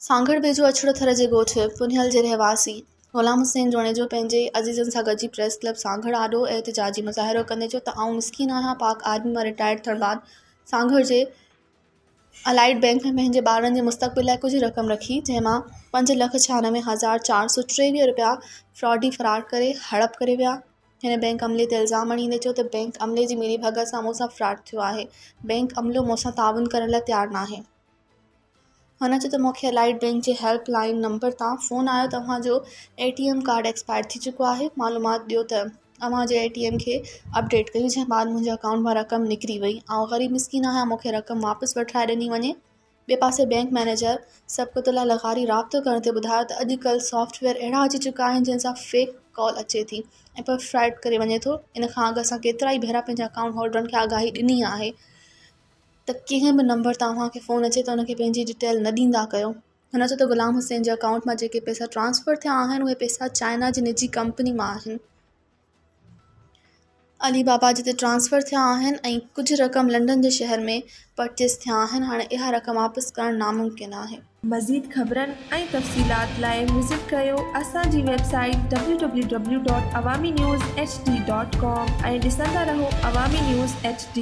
सांगड़ वेझो अछड़ो थर जे ॻोठ पुनियल जे रहवासी ग़ुलाम हुसैन जोणेजो पंहिंजे अज़ीज़नि सां गॾिजी प्रेस क्लब सांगड़ आॾो एहतिजाजी मुज़ाहिरो कंदे चयो त आउं मिसकीन आहियां। पाक आर्मी मां रिटायर थियण बाद सांगड़ जे अलाइड बैंक में पंहिंजे ॿारनि जे मुस्तक़बिल लाइ कुझु रक़म रखी, जंहिं मां 5,96,423 रुपया फ्रॉडी फ़रार करे हड़प करे विया। हिन बैंक अमले ते इल्ज़ाम आणींदे चयो त बैंक अमले जी मिली भगत सां मूंसां फ्रॉड थियो आहे। बैंक अमलो मूंसां ताउन करण लाइ तयारु नाहे। हुन चयो त मूंखे अलाइड बैंक जे हेल्पलाइन नंबर तां फ़ोन आयो, तव्हांजो ATM कार्ड एक्सपायर थी चुको आहे, मालूमात ॾियो त अव्हां जे ATM खे अपडेट कयूं, जंहिं बाद मुंहिंजे अकाउंट मां रक़म निकिरी वई। आउं ग़रीब मिसकीन आहियां, मूंखे रक़म वापसि वठाए ॾिनी वञे। ॿिए पासे बैंक मैनेजर सबक़तुल्ला लग़ारी राब्तो करण ते ॿुधायो त अॼुकल्ह सॉफ्टवेयर अहिड़ा अची चुका आहिनि जंहिं सां फेक कॉल अचे थी ऐं पोइ फ्रॉड करे वञे थो। इन खां अॻु असां केतिरा ई भेरा पंहिंजे अकाउंट होल्डरनि खे आगाही ॾिनी आहे त कंहिं बि नंबर तव्हांखे फ़ोन अचे त उनखे पंहिंजी डिटेल न ॾींदा कयो। हुन चयो त ग़ुलाम हुसैन जे अकाउंट मां जेके पैसा ट्रांसफ़र थिया आहिनि उहे पैसा चाइना जी निजी कंपनी मां आहिनि, अलीबाबा जिते ट्रांसफ़र थिया आहिनि ऐं कुझु रक़म लंडन जे शहर में परचेस थिया आहिनि। हाणे इहा रक़म वापसि करणु नामुमकिन आहे। मज़ीद ख़बरनि ऐं तफ़सीलात लाइ विज़िट कयो असांजी वेबसाइट www.awamiNewsHD.com ऐं ॾिसंदा रहो अवामी न्यूज़ HD।